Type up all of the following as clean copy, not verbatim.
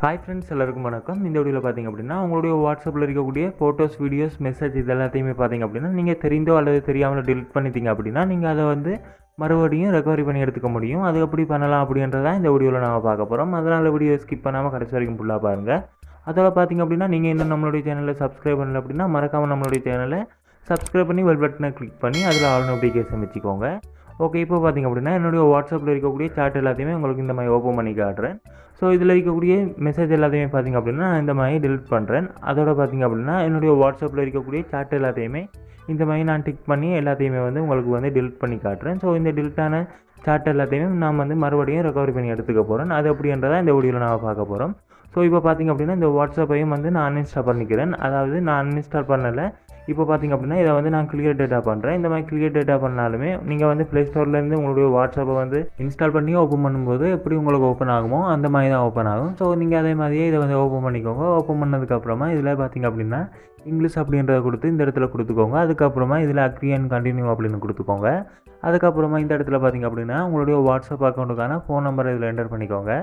Hi friends, எல்லாருக்கும் வணக்கம். இந்த வீடியோவில் பார்த்திங்க அப்படின்னா உங்களுடைய வாட்ஸ்அப்பில் இருக்கக்கூடிய ஃபோட்டோஸ், வீடியோஸ், மெசேஜ் இது எல்லாத்தையுமே பார்த்திங்க அப்படின்னா நீங்கள் தெரிந்தோ அல்லது தெரியாமல் டெலிட் பண்ணிட்டீங்க அப்படின்னா நீங்கள் அதை வந்து மறுபடியும் ரெக்கவரி பண்ணி எடுத்துக்க முடியும். அது எப்படி பண்ணலாம் அப்படின்றதான் இந்த வீடியோவில் நம்ம பார்க்க போகிறோம். அதனால் வீடியோ ஸ்கிப் பண்ணாமல் கடைசி வரைக்கும் ஃபுல்லாக பாருங்கள். அதோட பார்த்திங்க அப்படின்னா நீங்கள் இன்னும் நம்மளுடைய சேனலில் சப்ஸ்கிரைப் பண்ணல அப்படின்னா மறக்காமல் நம்மளுடைய சேனலை சப்ஸ்கிரைப் பண்ணி பெல் பட்டனை கிளிக் பண்ணி அதில் ஆல் நோட்டிஃபிகேஷன் வச்சுக்கோங்க. ஓகே, இப்போ பார்த்திங்க அப்படின்னா என்னுடைய வாட்ஸ்அப்பில் இருக்கக்கூடிய சாட் எல்லாத்தையுமே உங்களுக்கு இந்த மாதிரி ஓப்பன் பண்ணி காட்டுறேன். ஸோ இதில் இருக்கக்கூடிய மெசேஜ் எல்லாத்தையுமே பார்த்திங்க அப்படின்னா நான் இந்த மாதிரி டெலிட் பண்ணுறேன். அதோட பார்த்திங்க அப்படின்னா என்னுடைய வாட்ஸ்அப்பில் இருக்கக்கூடிய சாட் எல்லாத்தையுமே இந்த மாதிரி நான் டிக் பண்ணி எல்லாத்தையுமே வந்து உங்களுக்கு வந்து டெலிட் பண்ணி காட்டுறேன். ஸோ இந்த டெலிட்டான சாட் எல்லாத்தையுமே நான் வந்து மறுபடியும் ரெக்கவரி பண்ணி எடுத்துக்க போகிறேன். அது அப்படின்றத இந்த வீடியோவில் நான் பார்க்க போகிறோம். ஸோ இப்போ பார்த்திங்க அப்படின்னா இந்த வாட்ஸ்அப்பையும் வந்து நான் அன்இன்ஸ்டால் பண்ணிக்கிறேன். அதாவது நான் அன்இன்ஸ்டால் பண்ணலை. இப்போ பார்த்திங்க அப்படின்னா இதை வந்து நான் கிளியர் டேட்டா பண்ணுறேன். இந்த மாதிரி கிளியர் டேட்டா பண்ணாலுமே நீங்கள் வந்து ப்ளே ஸ்டோர்லேருந்து உங்களுடைய வாட்ஸ்அப்பை வந்து இன்ஸ்டால் பண்ணி ஓப்பன் பண்ணும்போது எப்படி உங்களுக்கு ஓப்பன் ஆகுமோ அந்த மாதிரி தான் ஓப்பன் ஆகும். ஸோ நீங்கள் அதே மாதிரியே இதை வந்து ஓப்பன் பண்ணிக்கோங்க. ஓப்பன் பண்ணதுக்கப்புறமா இதில் பார்த்திங்க அப்படின்னா இங்கிலீஷ் அப்படின்றத கொடுத்து இந்த இடத்துல கொடுத்துக்கோங்க. அதுக்கப்புறமா இதில் அக்ரி அண்ட் கண்டினியூ அப்படின்னு கொடுத்துக்கோங்க. அதுக்கப்புறமா இந்த இடத்துல பார்த்திங்க அப்படின்னா உங்களுடைய வாட்ஸ்அப் அக்கௌண்ட்டுக்கான ஃபோன் நம்பரை இதில் என்டர் பண்ணிக்கோங்க.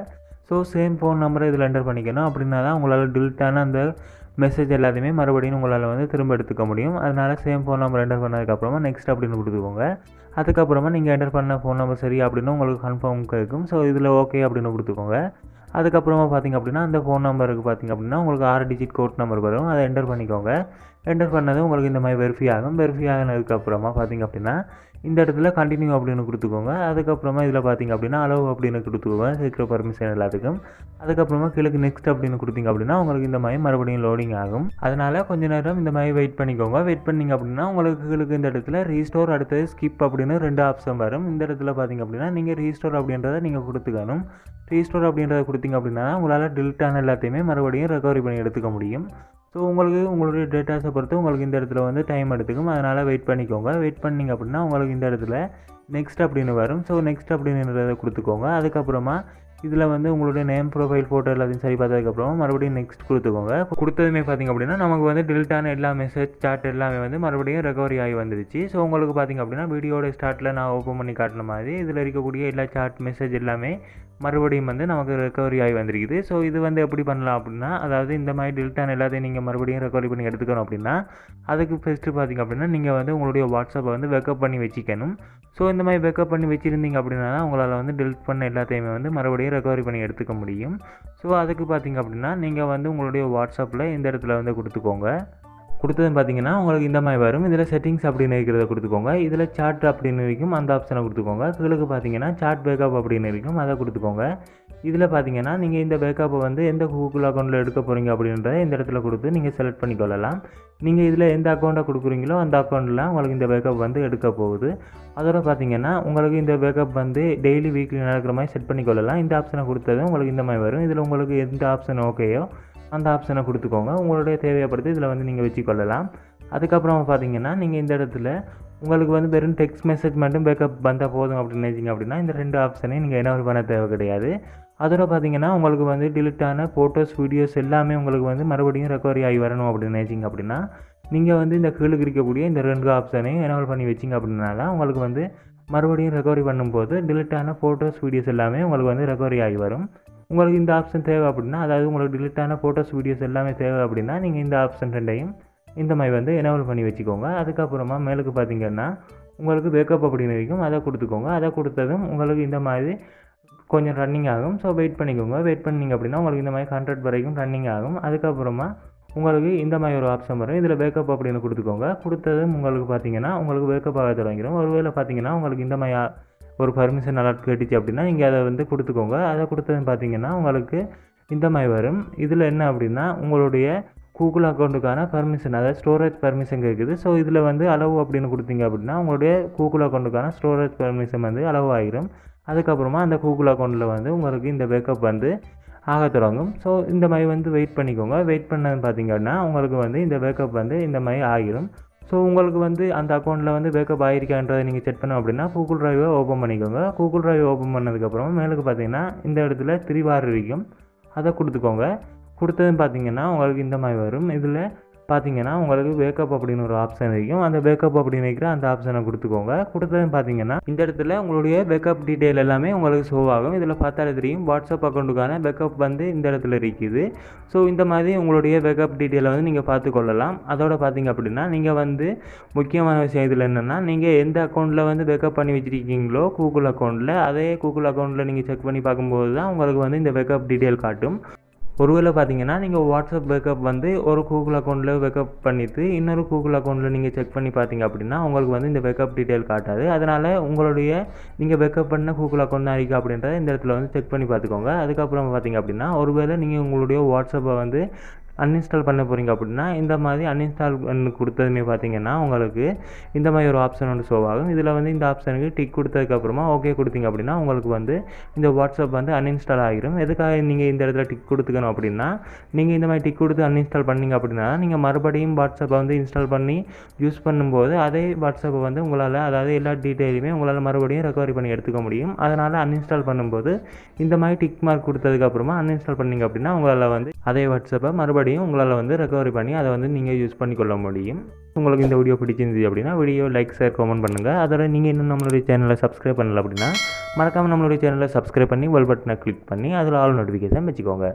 ஸோ சேம் ஃபோன் நம்பரை இதில் என்டர் பண்ணிக்கணும். அப்படின்னா தான் உங்களால் டிலிட்டான அந்த மெசேஜ் எல்லாத்தையுமே மறுபடியும் உங்களால் வந்து திரும்ப எடுத்துக்க முடியும். அதனால் சேம் ஃபோன் நம்பர் என்டர் பண்ணதுக்கப்புறமா நெக்ஸ்ட் அப்படின்னு கொடுத்துக்கோங்க. அதுக்கப்புறமா நீங்கள் என்டர் பண்ண ஃபோன் நம்பர் சரி அப்படின்னு உங்களுக்கு கன்ஃபார்ம் கேட்கும். ஸோ இதில் ஓகே அப்படின்னு கொடுத்துக்கோங்க. அதுக்கப்புறமா பார்த்திங்க அப்படின்னா அந்த ஃபோன் நம்பருக்கு பார்த்திங்க அப்படின்னா உங்களுக்கு 6 டிஜிட் கோட் நம்பர் வரும். அதை என்டர் பண்ணிக்கோங்க. என்டர் பண்ணது உங்களுக்கு இந்த மாதிரி வெரிஃபை ஆகும். வெரிஃபை ஆகினதுக்கப்புறமா பார்த்திங்க அப்படின்னா இந்த இடத்துல கண்டினியூ அப்படின்னு கொடுத்துக்கோங்க. அதுக்கப்புறமா இதில் பார்த்திங்க அப்படின்னா அலோவ் அப்படின்னு கொடுத்துக்கோங்க, சீக்கிரம் பர்மிஷன் எல்லாத்துக்கும். அதுக்கப்புறமா கீழே நெக்ஸ்ட் அப்படின்னு கொடுத்திங்க அப்படின்னா உங்களுக்கு இந்த மாதிரி மறுபடியும் லோடிங் ஆகும். அதனால் கொஞ்சம் நேரம் இந்த மாதிரி வெயிட் பண்ணிக்கோங்க. வெயிட் பண்ணிங்க அப்படின்னா உங்களுக்கு இந்த இடத்துல ரீஸ்டோர், அடுத்தது ஸ்கிப் அப்படின்னு 2 ஆப்ஷன் வரும். இந்த இடத்துல பார்த்திங்க அப்படின்னா நீங்கள் ரீஸ்டோர் அப்படின்றத நீங்கள் கொடுத்துக்கணும். ரீஸ்டோர் அப்படின்றத கொடுத்திங்க அப்படின்னா உங்களால் டிலிட்டான எல்லாத்தையுமே மறுபடியும் ரெக்கவரி பண்ணி எடுத்துக்க முடியும். ஸோ உங்களுடைய டேட்டாஸை பொறுத்து உங்களுக்கு இந்த இடத்துல வந்து டைம் எடுத்துக்கும். அதனால் வெயிட் பண்ணிக்கோங்க. வெயிட் பண்ணிங்க அப்படின்னா உங்களுக்கு இந்த இடத்துல நெக்ஸ்ட் அப்படின்னு வரும். ஸோ நெக்ஸ்ட் அப்படின்றத கொடுத்துக்கோங்க. அதுக்கப்புறமா இதில் வந்து உங்களுடைய நேம், ப்ரொஃபைல், ஃபோட்டோ எல்லாத்தையும் சரி பார்த்ததுக்கப்புறமா மறுபடியும் நெக்ஸ்ட் கொடுத்துக்கோங்க. கொடுத்ததுமே பார்த்திங்க அப்படின்னா நமக்கு வந்து டிலிட்டான எல்லா மெசேஜ், சாட் எல்லாமே வந்து மறுபடியும் ரெக்கவரி ஆகி வந்துடுச்சு. ஸோ உங்களுக்கு பார்த்திங்க அப்படின்னா வீடியோட ஸ்டார்ட்டில் நான் ஓப்பன் பண்ணி காட்டின மாதிரி இதில் இருக்கக்கூடிய எல்லா சாட், மெசேஜ் எல்லாமே மறுபடியும் வந்து நமக்கு ரெக்கவரி ஆகி வந்திருக்குது. ஸோ இது வந்து எப்படி பண்ணலாம் அப்படின்னா, அதாவது இந்த மாதிரி டிலிட்டான எல்லாத்தையும் நீங்கள் மறுபடியும் ரெக்கவரி பண்ணி எடுத்துக்கணும் அப்படின்னா அதுக்கு ஃபஸ்ட்டு பார்த்திங்க அப்படின்னா நீங்கள் வந்து உங்களுடைய வாட்ஸ்அப்பை வந்து பேக்கப் பண்ணி வச்சுக்கணும். ஸோ இந்த மாதிரி பேக்கப் பண்ணி வச்சுருந்தீங்க அப்படின்னா தான் உங்களால் வந்து டெலிட் பண்ண எல்லாத்தையுமே வந்து மறுபடியும் ரெக்கவரி பண்ணி எடுத்துக்க முடியும். ஸோ அதுக்கு பார்த்திங்க அப்படின்னா நீங்கள் வந்து உங்களுடைய வாட்ஸ்அப்பில் இந்த இடத்துல வந்து கொடுத்துக்கோங்க. கொடுத்ததுன்னு பார்த்தீங்கன்னா உங்களுக்கு இந்த மாதிரி வரும். இதில் செட்டிங்ஸ் அப்படின்னு இருக்கிறத கொடுத்துக்கோங்க. இதில் சாட் அப்படின்னு இருக்கும், அந்த ஆப்ஷனை கொடுத்துக்கோங்க. கீழே பார்த்தீங்கன்னா சாட் பேக்கப் அப்படின்னு இருக்கும், அதை கொடுத்துக்கோங்க. இதில் பார்த்தீங்கன்னா நீங்கள் இந்த பேக்கப்பை வந்து எந்த கூகுள் அக்கௌண்ட்டில் எடுக்க போகிறீங்க அப்படின்றத இந்த இடத்துல கொடுத்து நீங்கள் செலக்ட் பண்ணிக்கொள்ளலாம். நீங்கள் இதில் எந்த அக்கௌண்ட்டை கொடுக்குறீங்களோ அந்த அக்கௌண்ட்டில் உங்களுக்கு இந்த பேக்கப் வந்து எடுக்க போகுது. அதோட பார்த்தீங்கன்னா உங்களுக்கு இந்த பேக்கப் வந்து டெய்லி, வீக்லி நடக்கிற மாதிரி செட் பண்ணிக்கொள்ளலாம். இந்த ஆப்ஷனை கொடுத்தது உங்களுக்கு இந்த மாதிரி வரும். இதில் உங்களுக்கு எந்த ஆப்ஷன் ஓகேயோ அந்த ஆப்ஷனை கொடுத்துக்கோங்க. உங்களுடைய தேவைப்படுத்தி இதில் வந்து நீங்கள் வச்சுக்கொள்ளலாம். அதுக்கப்புறம் பார்த்தீங்கன்னா நீங்கள் இந்த இடத்துல உங்களுக்கு வந்து வெறும் டெக்ஸ்ட் மெசேஜ் மட்டும் பேக்கப் வந்தால் போதும் அப்படின்னு நினைச்சிங்க அப்படின்னா இந்த 2 ஆப்ஷனையும் நீங்கள் என்ன பண்ண தேவை கிடையாது. அதோட பார்த்தீங்கன்னா உங்களுக்கு வந்து டிலிட்டான ஃபோட்டோஸ், வீடியோஸ் எல்லாமே உங்களுக்கு வந்து மறுபடியும் ரெக்கவரி ஆகி வரணும் அப்படின்னு நினைச்சிங்க அப்படின்னா நீங்கள் வந்து இந்த கீழே இருக்கக்கூடிய இந்த 2 ஆப்ஷனையும் எனேபிள் பண்ணி வச்சிங்க அப்படின்னா தான் உங்களுக்கு வந்து மறுபடியும் ரெக்கவரி பண்ணும்போது டிலிட்டான ஃபோட்டோஸ், வீடியோஸ் எல்லாமே உங்களுக்கு வந்து ரெக்கவரி ஆகி வரும். உங்களுக்கு இந்த ஆப்ஷன் தேவை அப்படின்னா, அதாவது உங்களுக்கு டிலிட்டான ஃபோட்டோஸ், வீடியோஸ் எல்லாமே தேவை அப்படின்னா நீங்கள் இந்த ஆப்ஷன் 2ஐயும் இந்த மாதிரி வந்து எனேபிள் பண்ணி வச்சுக்கோங்க. அதுக்கப்புறமா மேலுக்கு பார்த்திங்கன்னா உங்களுக்கு பேக்கப் அப்படின்னு இருக்கும், அதை கொடுத்துக்கோங்க. அதை கொடுத்ததும் உங்களுக்கு இந்த மாதிரி கொஞ்சம் ரன்னிங் ஆகும். ஸோ வெயிட் பண்ணிக்கோங்க. வெயிட் பண்ணிங்க அப்படின்னா உங்களுக்கு இந்த மாதிரி 100 வரைக்கும் ரன்னிங் ஆகும். அதுக்கப்புறமா உங்களுக்கு இந்த மாதிரி ஒரு ஆப்ஷன் வரும். இதில் பேக்கப் அப்படின்னு கொடுத்துக்கோங்க. கொடுத்ததும் உங்களுக்கு பார்த்திங்கன்னா உங்களுக்கு பேக்கப் ஆக தொடங்கிடும். ஒருவேளை பார்த்திங்கன்னா உங்களுக்கு இந்த மாதிரி ஒரு பர்மிஷன் அலர்ட் கேட்டுச்சு அப்படின்னா நீங்கள் அதை வந்து கொடுத்துக்கோங்க. அதை கொடுத்ததுன்னு பார்த்தீங்கன்னா உங்களுக்கு இந்த மாதிரி வரும். இதில் என்ன அப்படின்னா உங்களுடைய கூகுள் அக்கௌண்ட்டுக்கான பர்மிஷன், அதாவது ஸ்டோரேஜ் பர்மிஷன் கேட்குது. ஸோ இதில் வந்து அளவு அப்படின்னு கொடுத்தீங்க அப்படின்னா உங்களுடைய கூகுள் அக்கௌண்ட்டுக்கான ஸ்டோரேஜ் பர்மிஷன் வந்து அளவு ஆகிடும். அதுக்கப்புறமா அந்த கூகுள் அக்கௌண்ட்டில் வந்து உங்களுக்கு இந்த பேக்கப் வந்து ஆக தொடங்கும். ஸோ இந்த மாதிரி வந்து வெயிட் பண்ணிக்கோங்க. வெயிட் பண்ணது பார்த்திங்கன்னா உங்களுக்கு வந்து இந்த பேக்கப் வந்து இந்த மாதிரி ஆகிடும். ஸோ உங்களுக்கு வந்து அந்த அக்கௌண்ட்டில் வந்து பேக்கப் ஆகிருக்கான்றதை நீங்கள் செக் பண்ணோம் அப்படின்னா கூகுள் ட்ரைவை ஓப்பன் பண்ணிக்கோங்க. கூகுள் ட்ரைவ் ஓப்பன் பண்ணதுக்கப்புறமா மேலுக்கு பார்த்தீங்கன்னா இந்த இடத்துல 3 பார் இருக்கும், அதை கொடுத்துக்கோங்க. கொடுத்ததுன்னு பார்த்தீங்கன்னா உங்களுக்கு இந்த மாதிரி வரும். இதில் பார்த்தீங்கன்னா உங்களுக்கு பேக்கப் அப்படின்னு ஒரு ஆப்ஷன் இருக்கும். அந்த பேக்கப் அப்படின்னு இருக்கிற அந்த ஆப்ஷனை கொடுத்துக்கோங்க. கொடுத்ததும் பார்த்தீங்கன்னா இந்த இடத்துல உங்களுடைய பேக்கப் டீட்டெயில் எல்லாமே உங்களுக்கு ஷோ ஆகும். இதில் பார்த்தாலே தெரியும் வாட்ஸ்அப் அக்கௌண்ட்டுக்கான பேக்கப் வந்து இந்த இடத்துல இருக்குது. ஸோ இந்த மாதிரி உங்களுடைய பேக்கப் டீட்டெயிலை வந்து நீங்கள் பார்த்துக்கொள்ளலாம். அதோட பார்த்தீங்க அப்படின்னா நீங்கள் வந்து முக்கியமான விஷயம் இதில் என்னென்னா, நீங்கள் எந்த அக்கௌண்ட்டில் வந்து பேக்கப் பண்ணி வச்சுருக்கீங்களோ கூகுள் அக்கௌண்ட்டில், அதே கூகுள் அக்கௌண்ட்டில் நீங்கள் செக் பண்ணி பார்க்கும்போது தான் உங்களுக்கு வந்து இந்த பேக்கப் டீட்டெயில் காட்டும். ஒருவேளை பார்த்தீங்கன்னா நீங்கள் வாட்ஸ்அப் பேக்கப் வந்து ஒரு கூகுள் அக்கௌண்ட்டில் பேக்கப் பண்ணிவிட்டு இன்னொரு கூகுள் அக்கௌண்ட்டில் நீங்கள் செக் பண்ணி பார்த்தீங்க அப்படின்னா உங்களுக்கு வந்து இந்த பேக்கப் டீட்டெயில் காட்டாது. அதனால் உங்களுடைய நீங்கள் பேக்கப் பண்ண கூகுள் அக்கௌண்ட் தான் இருக்குது அப்படின்றத இந்த இடத்துல வந்து செக் பண்ணி பார்த்துக்கோங்க. அதுக்கப்புறம் பார்த்தீங்க அப்படின்னா ஒருவேளை நீங்கள் உங்களுடைய வாட்ஸ்அப்பை வந்து அன்இன்ஸ்டால் பண்ண போகிறீங்க அப்படின்னா இந்த மாதிரி அன்இன்ஸ்டால் பண்ணி கொடுத்ததுமே பார்த்தீங்கன்னா உங்களுக்கு இந்த மாதிரி ஒரு ஆப்ஷன் வந்து ஷோ ஆகும். இதில் வந்து இந்த ஆப்ஷனுக்கு டிக் கொடுத்ததுக்கப்புறமா ஓகே கொடுத்தீங்க அப்படின்னா உங்களுக்கு வந்து இந்த வாட்ஸ்அப் வந்து அன்இன்ஸ்டால் ஆகிரும். எதுக்காக நீங்கள் இந்த இடத்துல டிக் கொடுத்துக்கணும் அப்படின்னா, நீங்கள் இந்த மாதிரி டிக் கொடுத்து அன்இன்ஸ்டால் பண்ணீங்க அப்படின்னா நீங்கள் மறுபடியும் வாட்ஸ்அப்பை வந்து இன்ஸ்டால் பண்ணி யூஸ் பண்ணும்போது அதே வாட்ஸ்அப்பை வந்து உங்களால், அதாவது எல்லா டீட்டெயிலுமே உங்களால் மறுபடியும் ரெக்கவரி பண்ணி எடுத்துக்க முடியும். அதனால் அன்இன்ஸ்டால் பண்ணும்போது இந்த மாதிரி டிக் மார்க் கொடுத்ததுக்கப்புறமா அன்இன்ஸ்டால் பண்ணீங்க அப்படின்னா உங்களால் வந்து அதே வாட்ஸ்அப்பை மறுபடியும் உங்களால் வந்து ரெக்கவரி பண்ணி அதை வந்து நீங்கள் யூஸ் பண்ணிக்கொள்ள முடியும். உங்களுக்கு இந்த வீடியோ பிடிச்சிருந்தது அப்படின்னா வீடியோ லைக், ஷேர், கமெண்ட் பண்ணுங்கள். அதோட நீங்கள் இன்னும் நம்மளுடைய சேனலை சப்ஸ்கிரைப் பண்ணல அப்படின்னா மறக்காமல் நம்மளுடைய சேனலை சப்ஸ்கிரைப் பண்ணி பெல் பட்டனை கிளிக் பண்ணி அதில் ஆல் நோட்டிஃபிகேஷன் வச்சுக்கோங்க.